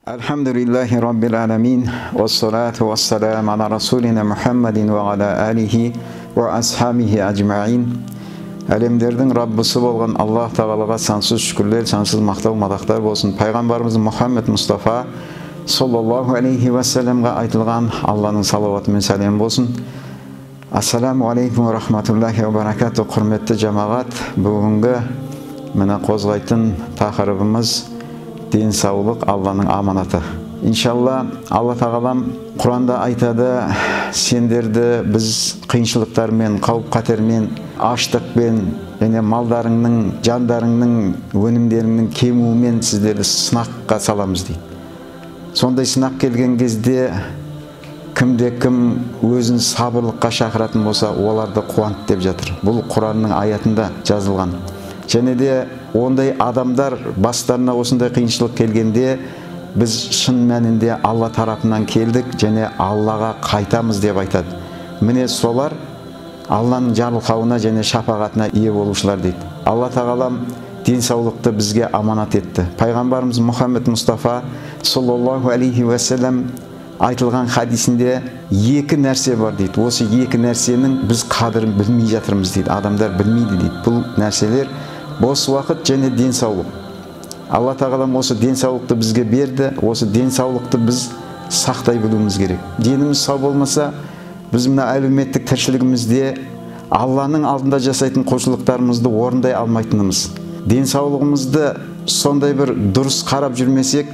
Alhamdulillahi Rabbil Alamin, wassalatu wassalamu ala Rasulina Muhammadin wa ala alihi wa ashabihi ajma'in. Әлемдердің Раббысы болған Аллах Тағалаға сансыз шүкірлер, сансыз мақтау мадақтар болсын. Пайғамбарымыз Мұхаммед Мұстафа саллаллаху алейхи вассаламға айтылған Алланың салауаты мен сәлем болсын. Ассаламу алейкум ва рахматуллахи ва баракату. Құрметті жамағат, бүгінгі мені қозғайтын тақырыбымыз денсаулық Алланың аманаты. Иншалла, Алла Тағалам Құранда айтады, сендерді біз қиыншылықтармен, қауіп-қатермен, аштықпен, және малдарыңның, жандарыңның, өнімдеріңнің кемуімен сіздерді сынаққа саламыз дейді. Сондай сынақ келген кезде кімде-кім өзін сабырлыққа шақыратын болса, оларды қуант деп жатыр. Бұл Құранның аятында жазылған. Және де ондай адамдар бастарына осындай қиыншылық келгенде біз шын мәнінде Алла тарапынан келдік және Аллаға қайтамыз деп айтады. Міне солар Алланың жарылқауына және шапағатына ие болушылар дейді. Алла Тағалам денсаулықты бізге аманат етті. Пайғамбарымыз Мұхаммед Мұстафа саллаллаху алейхи вассалам айтылған хадисінде екі нәрсе бар дейді. Осы екі нәрсенің біз қадірін білмей жатырмыз дейді. Адамдар білмейді дейді. Бұл нәрселер бос уақыт және денсаулық. Алла Тағалам осы денсаулықты бізге берді. Осы денсаулықты біз сақтай білуіміз керек. Деніміз сау болмаса, біз мына әлеуметтік тіршілігімізде Алланың алдында жасайтын құлшылықтарымызды орындай алмайтынымыз. Денсаулығымызды сондай бір дұрыс қарап жүрмесек,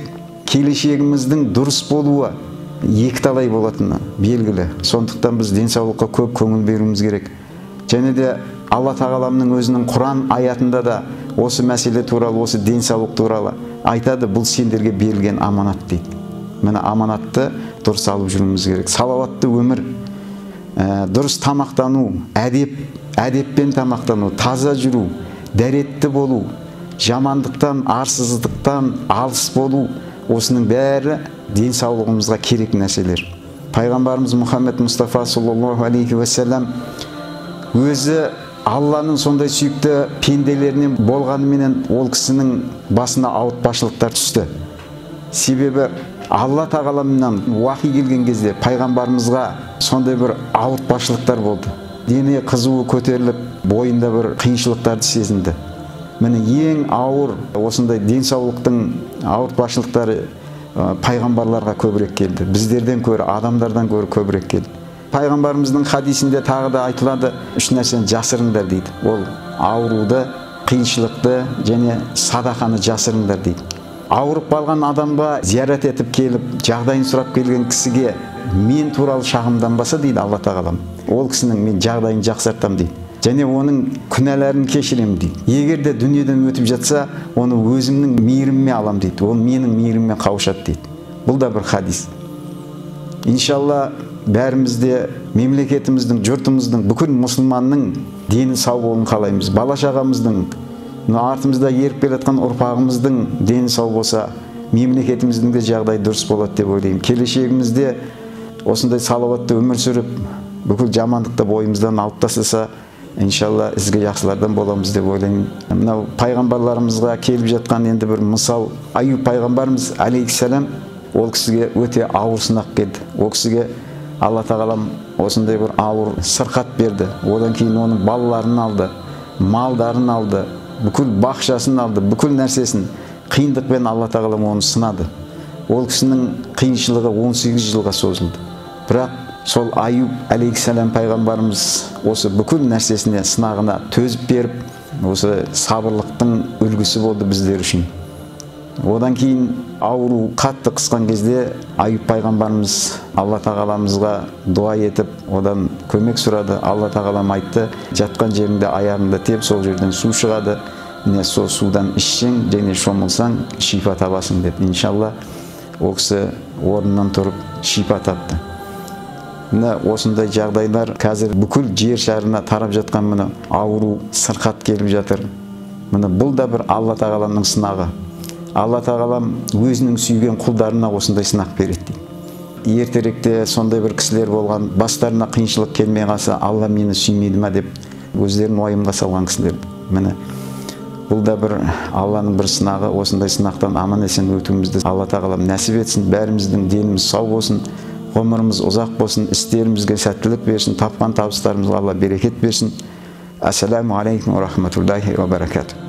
келешегіміздің дұрыс болуы екіталай болатыны белгілі. Сондықтан біз денсаулыққа көп көңіл беруіміз керек. Және де Алла Тағаламның өзінің Құран аятында да осы мәселе туралы, осы денсаулық туралы айтады. Бұл сендерге берілген аманат дейді. Міне аманатты дұрыс алып жүруіміз керек. Салауатты өмір, дұрыс тамақтану, әдеппен тамақтану, таза жүру, дәретті болу, жамандықтан, арсыздықтан алыс болу, осының бәрі денсаулығымызға керек нәрселер. Пайғамбарымыз Мұхаммед Мұстафа саллаллаху алейхи вассалам өзі Алланың сондай сүйікті пенделерінен болғанымен ол кісінің басына ауыртпашылықтар түсті. Себебі Алла Тағаламнан уахи келген кезде пайғамбарымызға сондай бір ауыртпашылықтар болды. Дене қызуы көтеріліп, бойында бір қиыншылықтарды сезінді. Міне ең ауыр осындай денсаулықтың ауыртпашылықтары пайғамбарларға көбірек келді. Біздерден көрі, адамдардан көрі көбірек келді. Пайғамбарымыздың хадисінде тағы да айтылады, үш нәрсені жасырыңдар дейді. Ол ауруды, қиыншылықты және садақаны жасырыңдар дейді. Ауырып қалған адамға зиярат етіп келіп, жағдайын сұрап келген кісіге мен туралы шағымданбаса дейді Алла Тағалам, ол кісінің мен жағдайын жақсартам дейді. Және оның күнәларын кешірем дейді. Егер де дүниеден өтіп жатса, оны өзімнің мейіріміме алам дейді. Ол менің мейіріміме қауышады дейді. Бұл да бір хадис. Иншалла, бәрімізде мемлекетіміздің, жұртымыздың, бүкіл мұсылманның дені сау болуын қалаймыз. Бала-шағамыздың, артымызда еріп келе жатқан ұрпағымыздың дені сау болса, мемлекетіміздің де жағдайы дұрыс болады деп ойлаймын. Келешегімізде осындай салауатты өмір сүріп, бүкіл жамандықты бойымыздан алып тастаса, иншалла ізгі жақсылардан боламыз деп ойлаймын. Мынау пайғамбарларымызға келіп жатқан енді бір мысал, Аюб пайғамбарымыз алейхиссалам, ол кісіге өте ауыр сынақ келді. Ол кісіге Алла Тағалам осындай бір ауыр сырқат берді. Одан кейін оның балаларын алды, малдарын алды, бүкіл бақшасын алды, бүкіл нәрсесін. Қиындықпен Алла Тағалам оны сынады. Ол кісінің қиыншылығы 18 жылға созылды. Бірақ сол Аюб алейхиссалам пайғамбарымыз осы бүкіл нәрсесіне, сынағына төзіп беріп, осы сабырлықтың үлгісі болды біздер үшін. Одан кейін ауру қатты қысқан кезде Аюб пайғамбарымыз Алла Тағаламызға дуа етіп, одан көмек сұрады. Алла Тағалам айтты, жатқан жеріңде аяғыңды теп, сол жерден су шығады. Міне сол судан ішсең және шомылсаң, шипа табасың деді. Иншалла, ол кісі орнынан тұрып шипа тапты. Міне осындай жағдайлар қазір бүкіл жер шарына тарап жатқан міне ауру, сырқат келіп жатыр. Міне бұл да бір Алла Тағаламның сынағы. Алла Тағалам өзінің сүйген құлдарына осындай сынақ береді. Ертеректе сондай бір кісілер болған, бастарына қиыншылық келмей қалса, Алла мені сүймейді ма деп өздерін уайымға салған кісілер. Міне Бұл да бір Алланың бір сынағы. Осындай сынақтан аман есен өтуімізді Алла тағалам нәсіп етсін. Бәріміздің деніміз сау болсын, ғұмырымыз ұзақ болсын, істерімізге сәттілік берсін, тапқан табыстарымызға Алла берекет берсін. Ассаламу алейкум ва рахматуллахи ва баракатух.